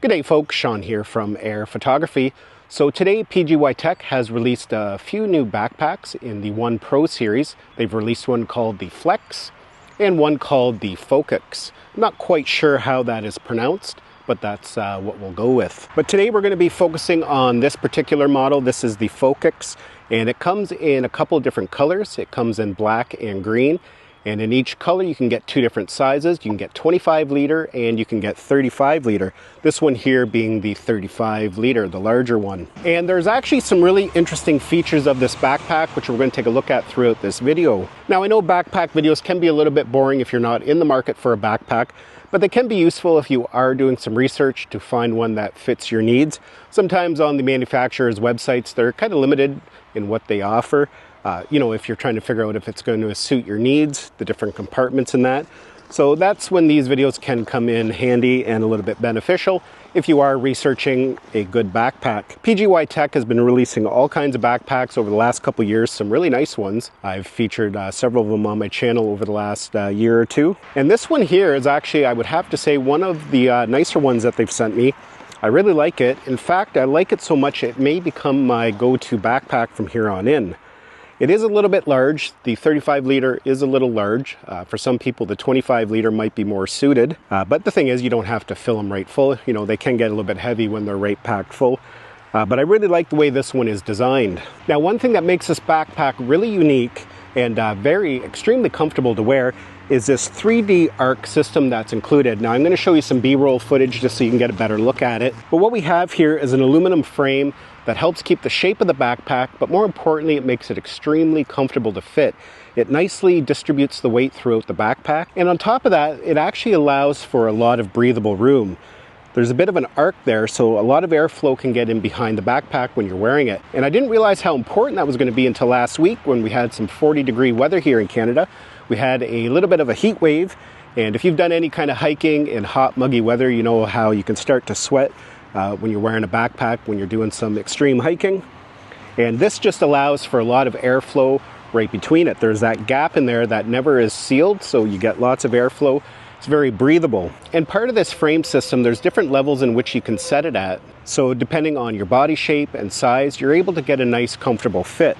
Good day folks, Sean here from Air Photography. So today PGYTECH has released a few new backpacks in the OnePro series. They've released one called the Flex and one called the Focux. I'm not quite sure how that is pronounced, but that's what we'll go with. But today we're going to be focusing on this particular model. This is the Focux, and it comes in a couple different colors. It comes in black and green. And in each color you can get two different sizes. You can get 25 liter and you can get 35 liter. This one here being the 35 liter, the larger one. And there's actually some really interesting features of this backpack, which we're going to take a look at throughout this video. Now I know backpack videos can be a little bit boring if you're not in the market for a backpack, but they can be useful if you are doing some research to find one that fits your needs. Sometimes on the manufacturer's websites, they're kind of limited in what they offer. If you're trying to figure out if it's going to suit your needs, the different compartments in that. So that's when these videos can come in handy and a little bit beneficial if you are researching a good backpack. PGYTECH has been releasing all kinds of backpacks over the last couple years, some really nice ones. I've featured several of them on my channel over the last year or two. And this one here is actually, I would have to say, one of the nicer ones that they've sent me. I really like it. In fact, I like it so much it may become my go-to backpack from here on in. It is a little bit large. The 35 liter is a little large. For some people, the 25 liter might be more suited. But the thing is, you don't have to fill them right full. You know, they can get a little bit heavy when they're right packed full. But I really like the way this one is designed. Now, one thing that makes this backpack really unique and extremely comfortable to wear is this 3D arc system that's included. Now, I'm going to show you some B-roll footage just so you can get a better look at it. But what we have here is an aluminum frame that helps keep the shape of the backpack, but more importantly, it makes it extremely comfortable to fit. It nicely distributes the weight throughout the backpack, and on top of that, it actually allows for a lot of breathable room. There's a bit of an arc there, so a lot of airflow can get in behind the backpack when you're wearing it. And I didn't realize how important that was going to be until last week when we had some 40-degree weather here in Canada. We had a little bit of a heat wave, and if you've done any kind of hiking in hot, muggy weather, you know how you can start to sweat when you're wearing a backpack, when you're doing some extreme hiking. And this just allows for a lot of airflow right between it. There's that gap in there that never is sealed, so you get lots of airflow. It's very breathable. And part of this frame system, there's different levels in which you can set it at. So depending on your body shape and size, you're able to get a nice, comfortable fit.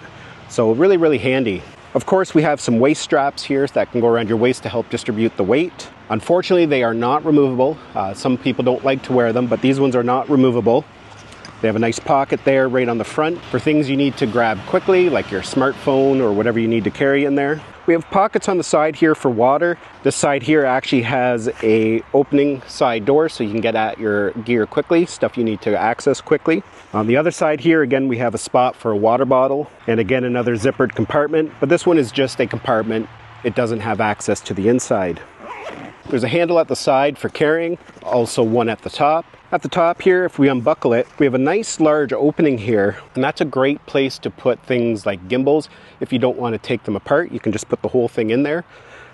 So really, really handy. Of course, we have some waist straps here that can go around your waist to help distribute the weight. Unfortunately, they are not removable. Some people don't like to wear them, but these ones are not removable. They have a nice pocket there right on the front for things you need to grab quickly, like your smartphone or whatever you need to carry in there. We have pockets on the side here for water. This side here actually has a opening side door so you can get at your gear quickly, stuff you need to access quickly. On the other side here, again, we have a spot for a water bottle and again, another zippered compartment, but this one is just a compartment. It doesn't have access to the inside. There's a handle at the side for carrying, also one at the top. At the top here, if we unbuckle it, we have a nice large opening here, and that's a great place to put things like gimbals. If you don't want to take them apart, you can just put the whole thing in there.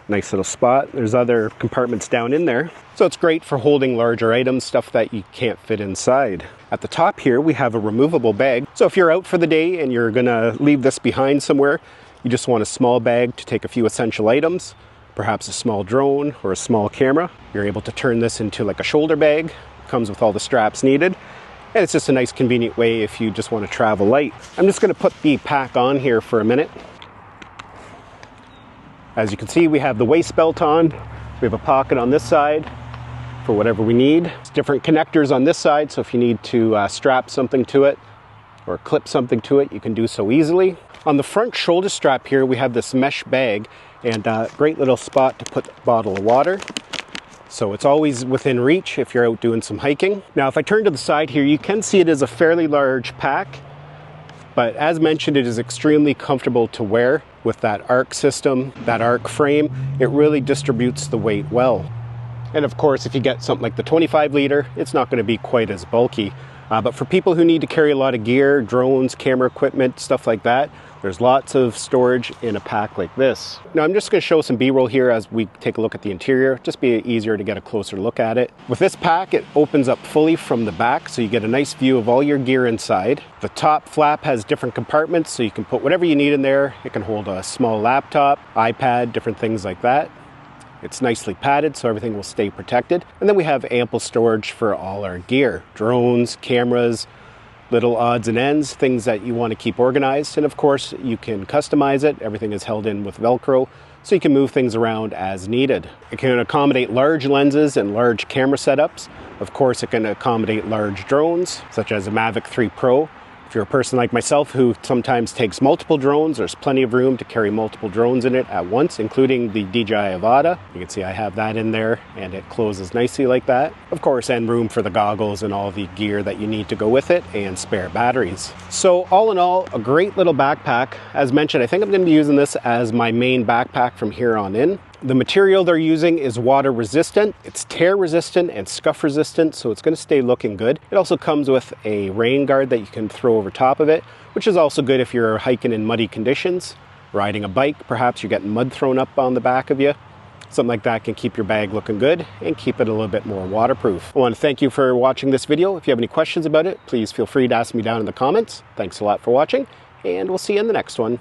Nice little spot. There's other compartments down in there. So it's great for holding larger items, stuff that you can't fit inside. At the top here, we have a removable bag. So if you're out for the day and you're gonna leave this behind somewhere, you just want a small bag to take a few essential items, perhaps a small drone or a small camera. You're able to turn this into like a shoulder bag. Comes with all the straps needed. And it's just a nice convenient way if you just want to travel light. I'm just going to put the pack on here for a minute. As you can see, we have the waist belt on. We have a pocket on this side for whatever we need. It's different connectors on this side, so if you need to strap something to it or clip something to it, you can do so easily. On the front shoulder strap here, we have this mesh bag and a great little spot to put a bottle of water. So it's always within reach if you're out doing some hiking. Now, if I turn to the side here, you can see it is a fairly large pack, but as mentioned, it is extremely comfortable to wear with that arc system, that arc frame. It really distributes the weight well. And of course, if you get something like the 25 liter, it's not going to be quite as bulky. But for people who need to carry a lot of gear, drones, camera equipment, stuff like that, there's lots of storage in a pack like this. Now I'm just going to show some B-roll here as we take a look at the interior, just be easier to get a closer look at it. With this pack, it opens up fully from the back, so you get a nice view of all your gear inside. The top flap has different compartments, so you can put whatever you need in there. It can hold a small laptop, iPad, different things like that. It's nicely padded so everything will stay protected. And then we have ample storage for all our gear, drones, cameras, little odds and ends, things that you want to keep organized. And of course, you can customize it. Everything is held in with Velcro, so you can move things around as needed. It can accommodate large lenses and large camera setups. Of course, it can accommodate large drones, such as a Mavic 3 Pro. If you're a person like myself who sometimes takes multiple drones, there's plenty of room to carry multiple drones in it at once, including the DJI Avata. You can see I have that in there and it closes nicely like that. Of course, and room for the goggles and all the gear that you need to go with it and spare batteries. So all in all, a great little backpack. As mentioned, I think I'm going to be using this as my main backpack from here on in. The material they're using is water resistant, it's tear resistant and scuff resistant, so it's going to stay looking good. It also comes with a rain guard that you can throw over top of it, which is also good if you're hiking in muddy conditions, riding a bike, perhaps you're getting mud thrown up on the back of you. Something like that can keep your bag looking good and keep it a little bit more waterproof. I want to thank you for watching this video. If you have any questions about it, please feel free to ask me down in the comments. Thanks a lot for watching, and we'll see you in the next one.